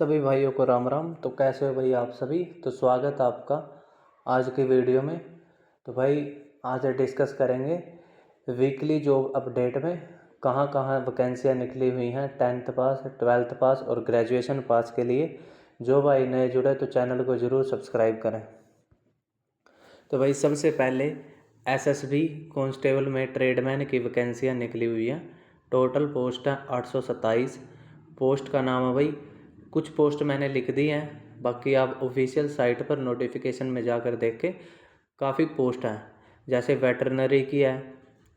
सभी भाइयों को राम राम। तो कैसे हो भाई आप सभी? तो स्वागत है आपका आज की वीडियो में। तो भाई आज डिस्कस करेंगे वीकली जॉब अपडेट में कहाँ कहाँ वैकेंसियाँ निकली हुई हैं 10th पास, 12th पास और ग्रेजुएशन पास के लिए। जो भाई नए जुड़े तो चैनल को ज़रूर सब्सक्राइब करें। तो भाई सबसे पहले एसएसबी कांस्टेबल में ट्रेडमैन की वैकेंसियाँ निकली हुई हैं। टोटल पोस्ट है 827। पोस्ट का नाम है भाई, कुछ पोस्ट मैंने लिख दी हैं, बाकी आप ऑफिशियल साइट पर नोटिफिकेशन में जाकर देख के काफ़ी पोस्ट हैं। जैसे वेटरनरी की है,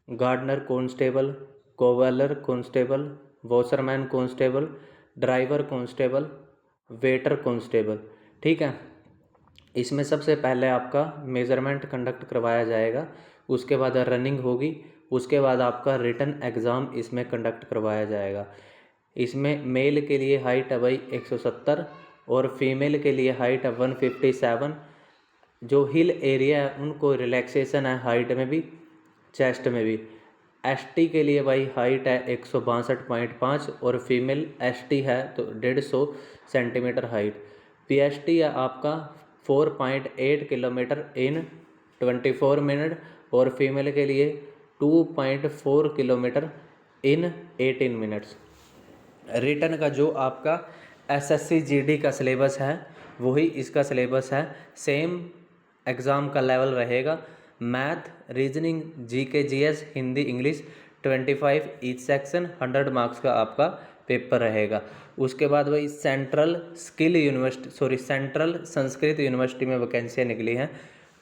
gardener constable, cobbler constable, washerman constable, driver constable, waiter constable. ठीक है, इसमें सबसे पहले आपका मेज़रमेंट कंडक्ट करवाया जाएगा, उसके बाद रनिंग होगी, उसके बाद आपका रिटन एग्ज़ाम इसमें कंडक्ट करवाया जाएगा। इसमें मेल के लिए हाइट है भाई 170 और फीमेल के लिए हाइट है 157। जो हिल एरिया है उनको रिलैक्सेशन है हाइट में भी, चेस्ट में भी। एसटी के लिए भाई हाइट है 162.5 और फीमेल एसटी है तो 150 सेंटीमीटर हाइट। पीएसटी है आपका 4.8 किलोमीटर इन 24 मिनट और फीमेल के लिए 2.4 किलोमीटर इन 18 मिनट्स। रिटन का जो आपका एसएससी जीडी का सिलेबस है वही इसका सिलेबस है, सेम एग्ज़ाम का लेवल रहेगा। Math, reasoning, GK, GS, Hindi, English 25 each section, 100 marks का आपका पेपर रहेगा। उसके बाद वही सेंट्रल संस्कृत यूनिवर्सिटी में वैकेंसियाँ निकली हैं।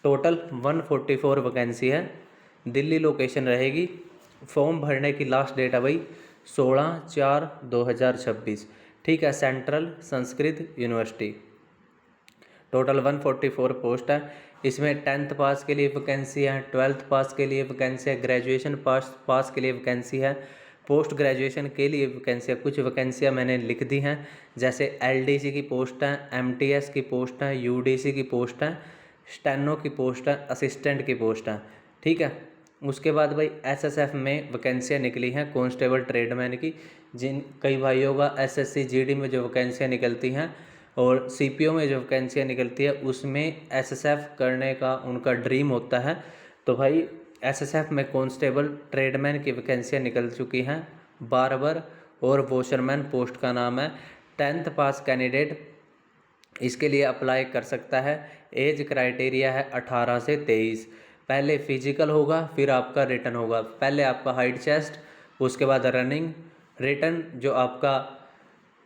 टोटल 144 वैकेंसी है, दिल्ली लोकेशन रहेगी। फॉर्म भरने की लास्ट डेट है भाई 16/4/2026। ठीक है, central Sanskrit university. Total 144 post है। इसमें 10th पास के लिए वैकेंसी है, 12th पास के लिए वैकेंसी है, ग्रेजुएशन पास के लिए वैकेंसी है, पोस्ट ग्रेजुएशन के लिए वैकेंसी है। कुछ वैकेंसियाँ मैंने लिख दी हैं, जैसे एलडीसी की पोस्ट है, एमटीएस की पोस्ट है, यूडीसी की पोस्ट है, स्टेनो की पोस्ट है, असिस्टेंट की पोस्ट है। ठीक है, उसके बाद भाई एसएसएफ में वैकेंसियाँ निकली हैं कांस्टेबल ट्रेडमैन की। जिन कई भाइयों का एसएससी जीडी में जो वैकेंसियाँ निकलती हैं और सीपीओ में जो वैकेंसियाँ निकलती है उसमें एसएसएफ करने का उनका ड्रीम होता है। तो भाई एसएसएफ में कांस्टेबल ट्रेडमैन की वैकेंसियाँ निकल चुकी हैं। बार्बर और वॉशरमैन पोस्ट का नाम है। 10th पास कैंडिडेट इसके लिए अप्लाई कर सकता है। एज क्राइटेरिया है 18 से 23। पहले फिजिकल होगा, फिर आपका रिटन होगा। पहले आपका हाइट चेस्ट, उसके बाद रनिंग, रिटन। जो आपका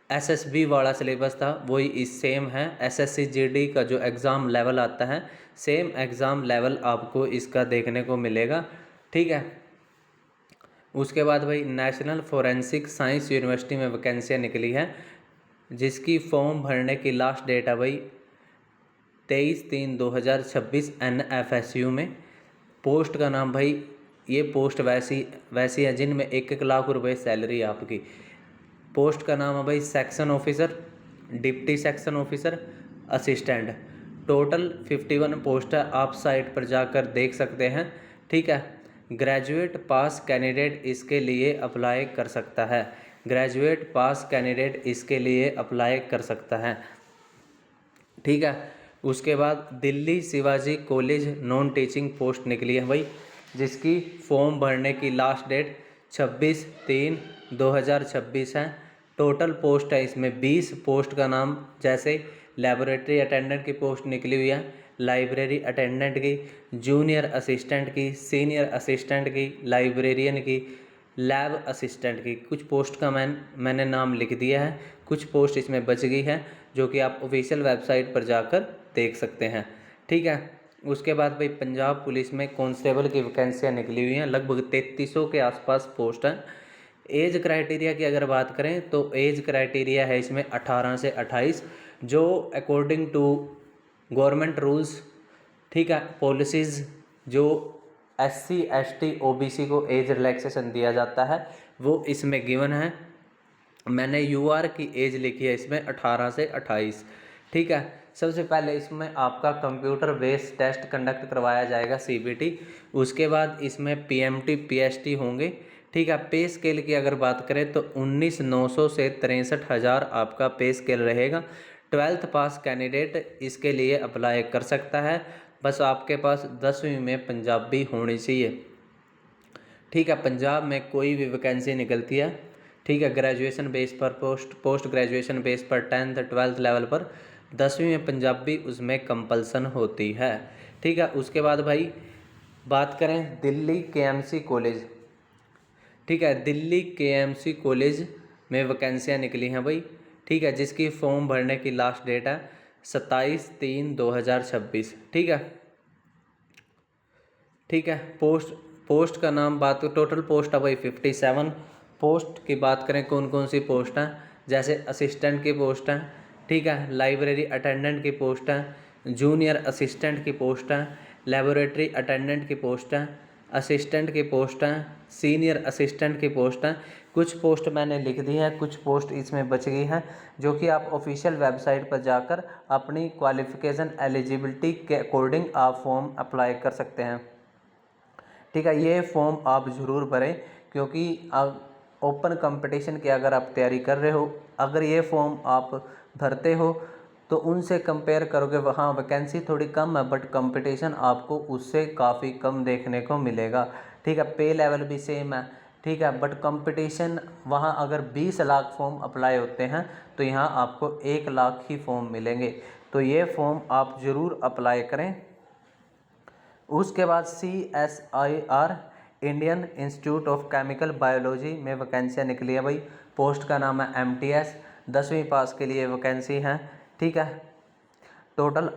एसएसबी वाला सिलेबस था वही इस सेम है। एसएससी जीडी का जो एग्ज़ाम लेवल आता है सेम एग्ज़ाम लेवल आपको इसका देखने को मिलेगा। ठीक है, उसके बाद भाई नेशनल फोरेंसिक साइंस यूनिवर्सिटी में वैकेंसियाँ निकली है, जिसकी फॉर्म भरने की लास्ट डेट है भाई 23/3/2026 NFSU में। पोस्ट का नाम भाई, ये पोस्ट वैसी है जिनमें 1-1 लाख रुपए सैलरी है आपकी। पोस्ट का नाम है भाई section officer, deputy section officer, assistant. Total 51 post है, आप साइट पर जाकर देख सकते हैं। ठीक है, ग्रेजुएट पास कैंडिडेट इसके लिए अप्लाई कर सकता है। ग्रेजुएट पास कैंडिडेट इसके लिए अप्लाई कर सकता है। ठीक है, उसके बाद Delhi Shivaji college non teaching post निकली है भाई, जिसकी फॉर्म भरने की लास्ट डेट 26/3/2026 है। टोटल पोस्ट है इसमें 20। पोस्ट का नाम जैसे लेबोरेटरी अटेंडेंट की पोस्ट निकली हुई है, लाइब्रेरी अटेंडेंट की, जूनियर असिस्टेंट की, सीनियर असिस्टेंट की, लाइब्रेरियन की, लैब असिस्टेंट की। कुछ पोस्ट का मैंने नाम लिख दिया है, कुछ पोस्ट इसमें बच गई है जो कि आप ऑफिशियल वेबसाइट पर जाकर देख सकते हैं। ठीक है, उसके बाद भाई पंजाब पुलिस में कांस्टेबल की वैकेंसियाँ निकली हुई हैं, लगभग 3300 के आसपास पोस्ट हैं। एज क्राइटेरिया की अगर बात करें तो एज क्राइटेरिया है इसमें 18 से 28, जो अकॉर्डिंग टू गवर्नमेंट रूल्स, ठीक है, पॉलिसीज़, जो SC ST OBC को एज रिलैक्सेशन दिया जाता है वो इसमें गिवन है। मैंने UR की एज लिखी है इसमें 18 से 28। ठीक है, सबसे पहले इसमें आपका कंप्यूटर बेस्ड टेस्ट कंडक्ट करवाया जाएगा CBT। उसके बाद इसमें PMT PST होंगे। ठीक है। पे स्केल की अगर बात करें तो 19,900 से 63,000 आपका पे स्केल रहेगा। 12th पास कैंडिडेट इसके लिए अप्लाई कर सकता है। बस आपके पास 10वीं में पंजाबी होनी चाहिए। ठीक है। पंजाब में कोई भी वैकेंसी निकलती है, ठीक है, ग्रेजुएशन बेस पर, पोस्ट ग्रेजुएशन बेस पर, 10th 12th लेवल पर, 10वीं में पंजाबी उसमें कंपल्सन होती है। ठीक है। उसके बाद भाई बात करें दिल्ली KMC कॉलेज। ठीक है। दिल्ली KMC कॉलेज में वैकेंसियाँ निकली हैं भाई। ठीक है। जिसकी फॉर्म भरने की लास्ट डेट है 27/3/2026। ठीक है। ठीक है। पोस्ट का नाम बात, टोटल पोस्ट है भाई 57। पोस्ट की बात करें कौन कौन सी पोस्ट हैं, जैसे असिस्टेंट की पोस्ट है, ठीक है, लाइब्रेरी अटेंडेंट की पोस्ट है, जूनियर असिस्टेंट की पोस्ट है, लेबोरेटरी अटेंडेंट की पोस्ट है, असिस्टेंट की पोस्ट है, सीनियर असिस्टेंट की पोस्ट है। कुछ पोस्ट मैंने लिख दी है, कुछ पोस्ट इसमें बच गई हैं, जो कि आप ऑफिशियल वेबसाइट पर जाकर अपनी क्वालिफिकेशन एलिजिबिलिटी के अकॉर्डिंग आप फॉर्म अप्लाई कर सकते हैं। ठीक है। ये फॉर्म आप ज़रूर भरें, क्योंकि ओपन कंपटीशन की अगर आप तैयारी कर रहे हो, अगर ये फॉर्म आप भरते हो तो उनसे कंपेयर करोगे, वहाँ वैकेंसी थोड़ी कम है बट कंपटीशन आपको उससे काफ़ी कम देखने को मिलेगा। ठीक है। पे लेवल भी सेम है। ठीक है। बट कंपटीशन वहाँ अगर 20 लाख फॉर्म अप्लाई होते हैं तो यहाँ आपको 1 लाख ही फॉर्म मिलेंगे। तो ये फॉर्म आप ज़रूर अप्लाई करें। उसके बाद CSIR Indian institute of chemical biology में वैकेंसियाँ निकली है भाई। पोस्ट का नाम है MTS, 10वीं पास के लिए वैकेंसी है। ठीक है। टोटल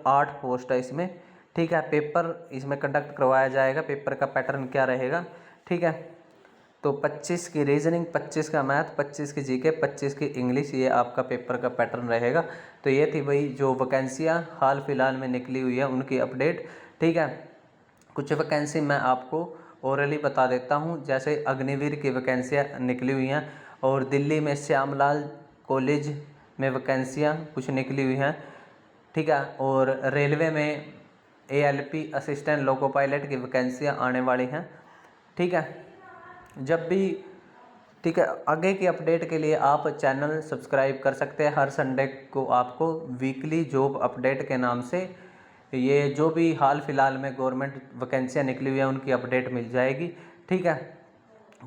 8 पोस्ट है इसमें। ठीक है। पेपर इसमें कंडक्ट करवाया जाएगा। पेपर का पैटर्न क्या रहेगा, ठीक है, तो 25 की रीजनिंग, 25 का मैथ, 25 की GK, 25 की इंग्लिश, ये आपका पेपर का पैटर्न रहेगा। तो ये थी भाई जो वैकेंसियाँ हाल फिलहाल में निकली हुई है उनकी अपडेट। ठीक है। कुछ वैकेंसी मैं आपको ओरली बता देता हूँ, जैसे अग्निवीर की वैकेंसियाँ निकली हुई हैं, और दिल्ली में श्यामलाल कॉलेज में वैकेंसियाँ कुछ निकली हुई हैं। ठीक है। और रेलवे में ALP असिस्टेंट लोको पायलट की वैकेंसियाँ आने वाली हैं। ठीक है। जब भी, ठीक है, आगे की अपडेट के लिए आप चैनल सब्सक्राइब कर सकते हैं। हर संडे को आपको वीकली जॉब अपडेट के नाम से ये जो भी हाल फिलहाल में गवर्नमेंट वैकेंसियाँ निकली हुई हैं उनकी अपडेट मिल जाएगी। ठीक है।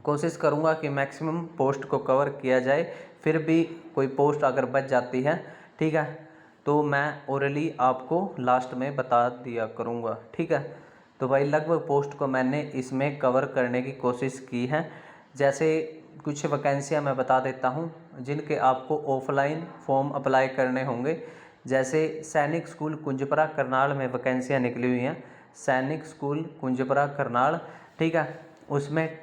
कोशिश करूँगा कि मैक्सिमम पोस्ट को कवर किया जाए, फिर भी कोई पोस्ट अगर बच जाती है, ठीक है, तो मैं ओरली आपको लास्ट में बता दिया करूँगा। ठीक है। तो भाई लगभग पोस्ट को मैंने इसमें कवर करने की कोशिश की है। जैसे कुछ वैकेंसियाँ मैं बता देता हूँ जिनके आपको ऑफलाइन फॉर्म अप्लाई करने होंगे। जैसे सैनिक स्कूल कुंजपरा करनाल में वैकेंसियाँ निकली हुई हैं। सैनिक स्कूल कुंजपरा करनाल, ठीक है, उसमें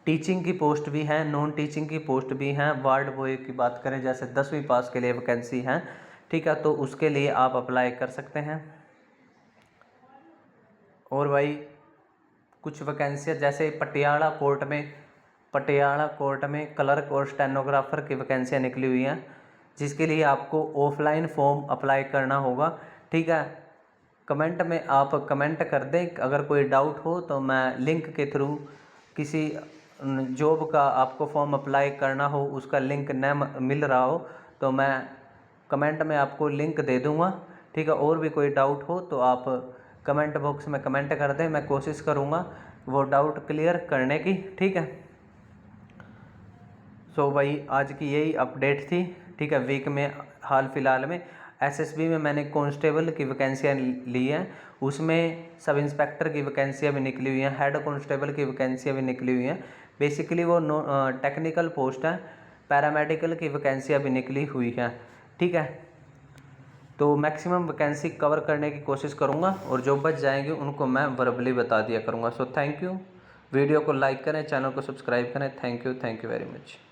टीचिंग की पोस्ट भी हैं, नॉन टीचिंग की पोस्ट भी हैं। वार्ड बॉय की बात करें, जैसे 10वीं पास के लिए वैकेंसी हैं, ठीक है, तो उसके लिए आप अप्लाई कर सकते हैं। और भाई कुछ वैकेंसियाँ जैसे पटियाला कोर्ट में क्लर्क और स्टेनोग्राफर की वैकेंसियाँ निकली हुई हैं, जिसके लिए आपको ऑफलाइन फॉर्म अप्लाई करना होगा। ठीक है। कमेंट में आप कमेंट कर दें, अगर कोई डाउट हो तो मैं लिंक के थ्रू, किसी जॉब का आपको फॉर्म अप्लाई करना हो उसका लिंक न मिल रहा हो तो मैं कमेंट में आपको लिंक दे दूंगा। ठीक है। और भी कोई डाउट हो तो आप कमेंट बॉक्स में कमेंट कर दें, मैं कोशिश करूंगा वो डाउट क्लियर करने की। ठीक है। सो भाई आज की यही अपडेट थी। ठीक है। वीक में हाल फिलहाल में SSB में मैंने कांस्टेबल की वैकेंसियाँ ली हैं, उसमें सब इंस्पेक्टर की वैकेंसियाँ भी निकली हुई हैं, हेड कांस्टेबल की वैकेंसियाँ भी निकली हुई हैं। बेसिकली वो टेक्निकल पोस्ट है। पैरामेडिकल की वैकेंसियाँ भी निकली हुई हैं। ठीक है। तो मैक्सिमम वैकेंसी कवर करने की कोशिश करूँगा, और जो बच जाएंगे उनको मैं वर्बली बता दिया करूँगा। So thank you. वीडियो को लाइक करें, चैनल को सब्सक्राइब करें। Thank you very much.